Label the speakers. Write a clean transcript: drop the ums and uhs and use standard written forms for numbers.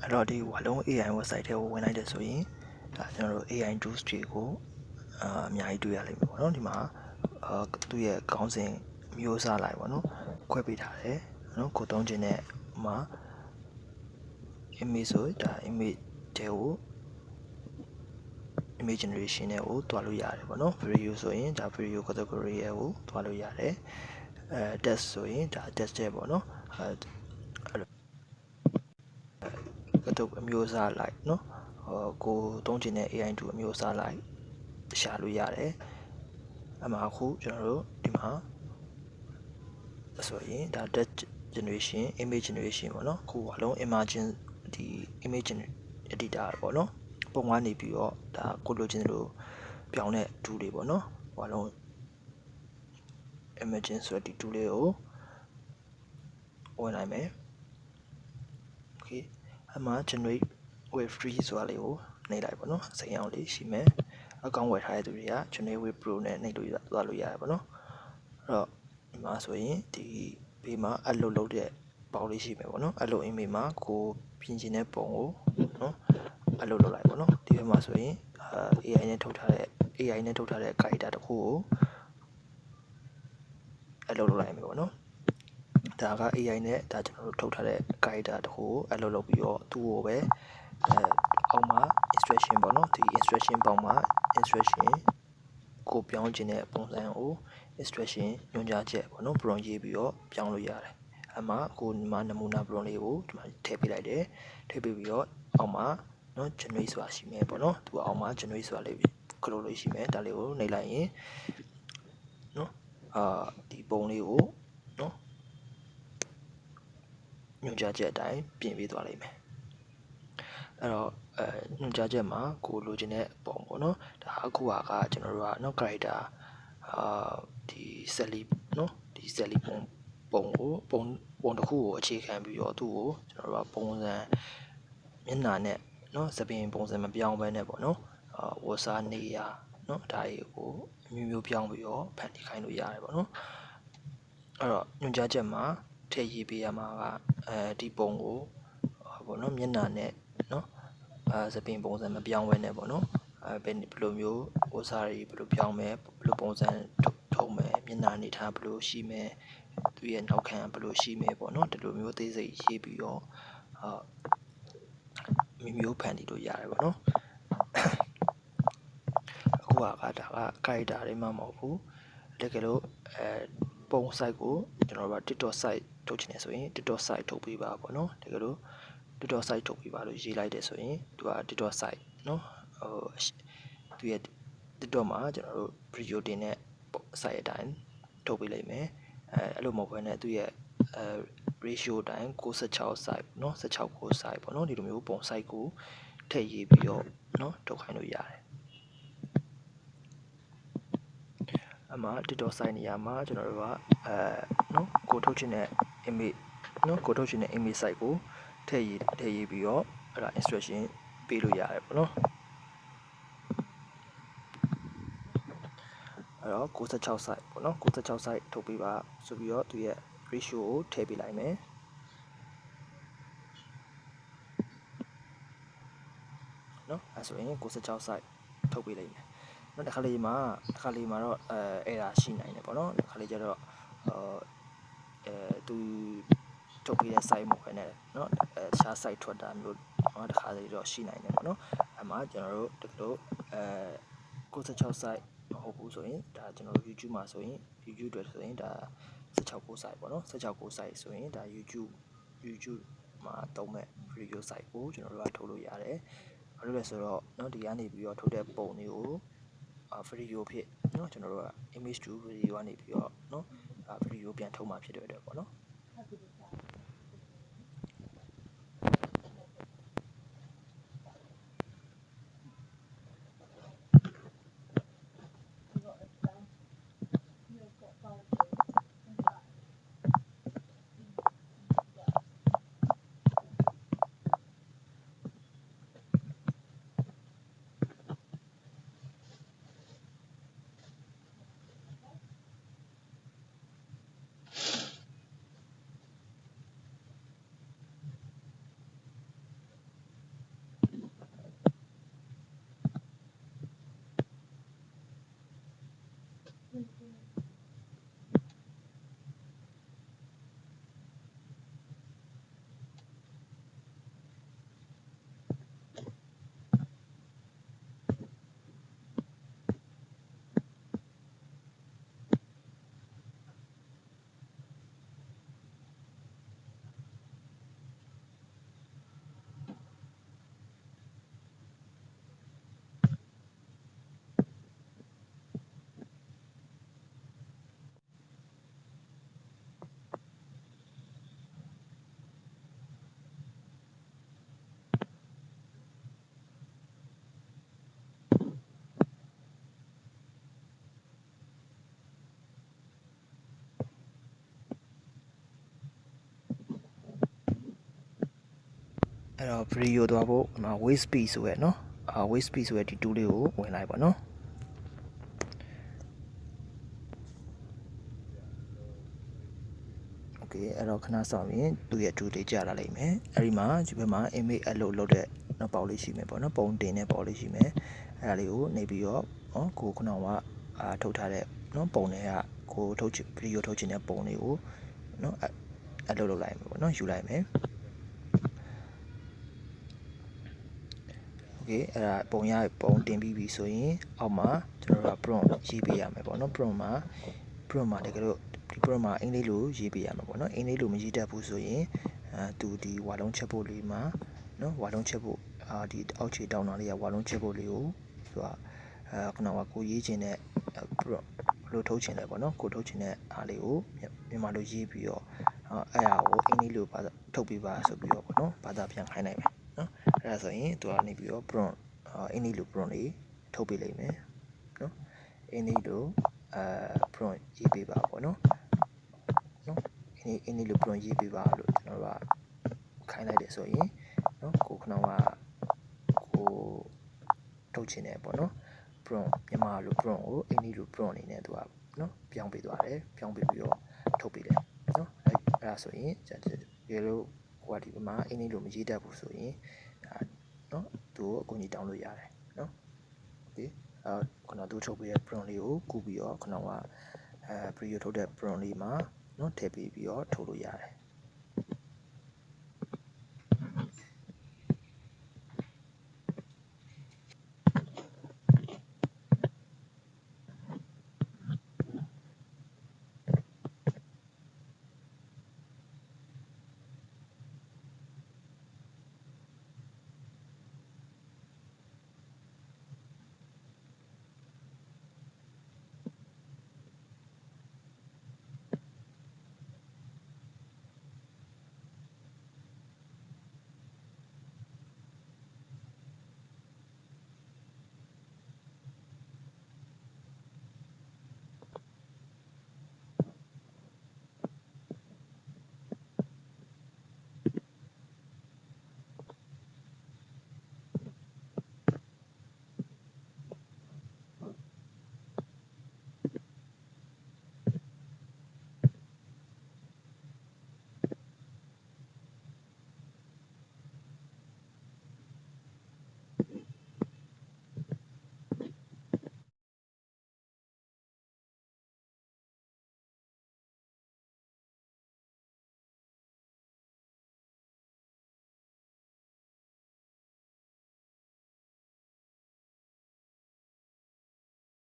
Speaker 1: အဲ့တော့ဒီဝါလုံး AI website ထဲကိုဝင်လိုက်တဲ့ဆိုရင်ဒါကျွန်တော်တို့ AI tools တွေကိုအများကြီးတွေ့ရလိမ့်မယ်ပေါ့နော်ဒီမှာသူ့ရဲ့ခေါင်းစဉ်မျိုးစားလိုက်ပေါ့နော်ခွဲပေးထားတယ်နော်ကိုသုံးခြင်းနဲ့မှာ image ဆိုဒါ image တဲ့ကို image generation နဲ့ကိုတွားလို့ရတယ်ပေါ့နော် video ဆိုရင်ဒါ video category ရဲ့ကိုတွားလို့ရတယ်text ဆိုရင်ဒါ text တဲ့ပေါ့နော်ကတော့အမျိုးအစားလိုက်နော်ကိုသုံးခြင်းနဲ့ AI tool အမျိုးအစားလိုက်ရှာလို့ရတယ်အမှအခုကျွန်တော်တို့ဒီမှာဆိုရင်ဒါ text generation image generation ပေါ့နော်ခုအလုံး emergent ဒီ image editor ပေါ့နော်ပုံကနေပြီးတော့ဒါကိုလိုချင်လို့ပြောင်းတဲ့ tool တွေပေါ့နော်ဟိုအလုံး emergent ဆိုတဲ့ဒီ tool လေးကိုဝင်လိုက်မယ် okay အမှ generate with free ဆိုတာလေးကိုနှိပ်လိုက်ပေါ့နော်စိန်အောင်လေးရှိမယ်အကောင့်ဝယ်ထားတဲ့သူတွေက generate with pro နဲ့နှိပ်လို့သွားလို့ရတယ်ပေါ့နော်အဲ့တော့ဒီမှာဆိုရင်ဒီဘေးမှာ upload လုပ်တဲ့ပေါက်လေးရှိမယ်ပေါ့နော် upload image မှာကိုပြင်ချင်တဲ့ပုံကိုနော် upload လုပ်လိုက်ပေါ့နော်ဒီဘက်မှာဆိုရင်AI နဲ့ထုတ်ထားတဲ့ character တစ်ခုကို upload လုပ်လိုက်မယ်ပေါ့နော်ဒါက AI နဲ့ဒါကျွန်တော်တို့ထုတ်ထားတဲ့ character တစ်ခုကို upload လုပ်ပြီးတော့သူ့ကိုပဲအောက်မှာ instruction ပေါ့နော်ဒီ instruction ပေါက်မှာ instruction ကိုပြောင်းခြင်းတဲ့ပုံစံကို instruction ညွှန်ကြားချက်ပေါ့နော် prompt ရေးပြီးတော့ပြောင်းလို့ရတယ်အမှကိုဒီမှာနမူနာ prompt လေးကိုဒီမှာထည့်ပေးလိုက်တယ်ထည့်ပေးပြီးတော့အောက်မှာနော် generate ဆိုတာရှိမယ်ပေါ့နော်သူအောက်မှာ generate ဆိုတာလေးခလို့လို့ရှိမယ်ဒါလေးကိုနှိပ်လိုက်ရင်နော်ဒီပုံလေးကိုနော်ညွှန်ကြားချက်အတိုင်းပြင်ပေးသွားလိမ့်မယ်အဲ့တော့ညွှန်ကြားချက်မှာကိုလိုချင်တဲ့ပုံပေါ့နော်ဒါအခုကကျွန်တော်တို့ကနော် character ဒီ Sally နော်ဒီ Sally ပုံတစ်ခုကိုအခြေခံပြီးတော့သူ့ကိုကျွန်တော်တို့ကပုံစံမျက်နှာနဲ့နော်သပင်ပုံစံမပြောင်းဘဲနဲ့ပေါ့နော်ဝတ်စားနေရနော်ဒါတွေကိုမျိုးပြောင်းပြီးတော့ဖန်တီးခိုင်းလို့ရတယ်ပေါ့နော်အဲ့တော့ညွှန်ကြားချက်မှာထည့်ရေးပေးရမှာကဒီပုံကိုပေါ့နော်မျက်နှာနဲ့နော်သပင်ပုံစံမပြောင်းဘဲနဲ့ပေါ့နော်ဘယ်လိုမျိုးဝတ်စားတွေဘယ်လိုပြောင်းမယ်ဘယ်လိုပုံစံထုံမယ်မျက်နှာအနေထားဘယ်လိုရှိမယ်သူရဲ့နောက်ခံဘယ်လိုရှိမယ်ပေါ့နော်ဒီလိုမျိုးသေးစိတ်ရေးပြီးတော့မျိုးဖန်တီးလို့ရတယ်ပေါ့နော်အခုဒါက character တွေမှမဟုတ်ဘူးတကယ်လို့ပုံ site ကိုကျွန်တော်တို့က TikTok site ထုတ်ချင်တယ်ဆိုရင် TikTok site ထုတ်ပေးပါပေါ့နော်တကယ်လို့ TikTok site ထုတ်ပေးပါလို့ရေးလိုက်တယ်ဆိုရင်သူက TikTok site နော်သူရဲ့ TikTok မှာကျွန်တော်တို့ video တင်တဲ့ site အတိုင်းထုတ်ပေးလိုက်မယ်အဲ့လိုမဟုတ်ဘဲနဲ့သူရဲ့ratio အတိုင်း96 site เนาะ16 9 site ပေါ့เนาะဒီလိုမျိုးပုံ site ကိုထည့်ရေးပြီးတော့เนาะထုတ်ခိုင်းလို့ရတယ်အမှ TikTok site နေရာမှာကျွန်တော်တို့ကเนาะကိုထုတ်ချင်တဲ့ image เนาะကိုထုတ်ချင်တဲ့ image site ကိုထည့်ရေးပြီးတော့အဲ့ဒါ instruction ပေးလို့ရတယ်ပေါ့เนาะအဲ့တော့96 site ပေါ့เนาะ96 site ထုတ်ပေးပါဆိုပြီးတော့သူရဲ့ ratio ကိုထည့်ပေးလိုက်မယ်နော်အဲဆိုရင်96 site ထုတ်ပေးလိုက်မယ်နော်တစ်ခါလေးမှာတော့error ရှိနိုင်တယ်ပေါ့နော်တစ်ခါလေးကျတော့သူထုတ်ပေးတဲ့ site မဟုတ်ဘဲနဲ့နော်ရှား site ထွက်တာမျိုးနော်တစ်ခါလေးတော့ရှိနိုင်တယ်ပေါ့နော်အဲမှာကျွန်တော်တို့တကယ်လို့96 site မဟုတ်ဘူးဆိုရင်ဒါကျွန်တော်တို့ YouTube မှာဆိုရင် YouTube တွေဆိုရင်ဒါ16 site ပေါ့နော်16 site ဆိုရင်ဒါ YouTube မှာတုံးမဲ့ video site ကိုကျွန်တော်တို့ကထုတ်လို့ရတယ်ဘာလို့လဲဆိုတော့เนาะဒီကနေပြီးတော့ထုတ်တဲ့ပုံတွေကို video ဖြစ်เนาะကျွန်တော်တို့က image to video ကနေပြီးတော့เนาะvideo ပြန်ထုတ်မှာဖြစ်တဲ့အတွက်ပေါ့เนาะ အဲ့တော့ video သွားဖို့ဒီမှာ weight speed ဆိုရဲเนาะweight speed ဆိုရဲဒီ tool လေးကိုဝင်လိုက်ပါเนาะโอเคအဲ့တော့ခဏစောင့်ရင်သူ့ရဲ့ tool လေးကြာလာလိမ့်မယ်အဲ့ဒီမှာဒီဘက်မှာ image upload လုပ်တဲ့နော်ပေါက်လေးရှိမယ်ပေါ့နော်ပုံတင်တဲ့ပေါက်လေးရှိမယ်အဲ့ဒါလေးကိုနေပြီးတော့နော်ကိုခုနကထုတ်ထားတဲ့နော်ပုံတွေကကိုထုတ်ချင် video ထုတ်ချင်တဲ့ပုံလေးကိုနော် upload လုပ်လိုက်မယ်ပေါ့နော်ယူလိုက်မယ်โอเคအဲ့ဒါပုံတင်ပြီးပြီဆိုရင်အောက်မှာကျွန်တော်တို့က prompt ရေးပေးရမယ်ပေါ့နော် prompt မှာတကယ်လို့ဒီ prompt မှာအင်္ဂလိပ်လိုရေးပေးရမှာပေါ့နော်အင်္ဂလိပ်လိုမရေးတတ်ဘူးဆိုရင်သူဒီဝါလုံးချက်ဖို့လေးမှာနော်ဝါလုံးချက်ဖို့ဒီအောက်ခြေတောင်းတာလေးကဝါလုံးချက်ဖို့လေးကိုသူကခုနကကိုရေးချင်တဲ့ prompt လို့ထုတ်ချင်တယ်ပေါ့နော်ကိုထုတ်ချင်တဲ့အားလေးကိုမြန်မာလိုရေးပြီးတော့အဲ့ဟာကိုအင်္ဂလိပ်လိုထုတ်ပေးပါဆိုပြီးတော့ပေါ့နော်ဘာသာပြန်ခိုင်းနိုင်မယ်နော်အဲ့ဒါဆိုရင်သူကနေပြီးတော့ prompt အင်္ဂလိပ်လို prompt လေးထုတ်ပေးလိမ့်မယ်နော်အင်္ဂလိပ်လိုprompt ရေးပေးပါပေါ့နော်အင်္ဂလိပ်လို prompt ရေးပေးပါလို့ကျွန်တော်တို့ကခိုင်းလိုက်တယ်ဆိုရင်နော်ကိုခဏကကိုထုတ်ချင်တယ်ပေါ့နော် prompt မြန်မာလို prompt ကိုအင်္ဂလိပ်လို prompt အနေနဲ့သူကနော်ပြောင်းပေးသွားတယ်ပြောင်းပေးပြီးတော့ထုတ်ပေးတယ်နော်အဲ့ဒါဆိုရင်ဒီလိုဟိုကဒီမှာအင်္ဂလိပ်လိုမရေးတတ်ဘူးဆိုရင်နော်သူ့ကိုအကူအညီတောင်းလို့ရတယ်နော်โอเคခုနသူထုတ်ပေးတဲ့ prompt လေးကိုကူးပြီးတော့ခုနကvideo ထုတ်တဲ့ prompt လေးမှာနော်ထည့်ပေးပြီးတော့ထုတ်လို့ရတယ်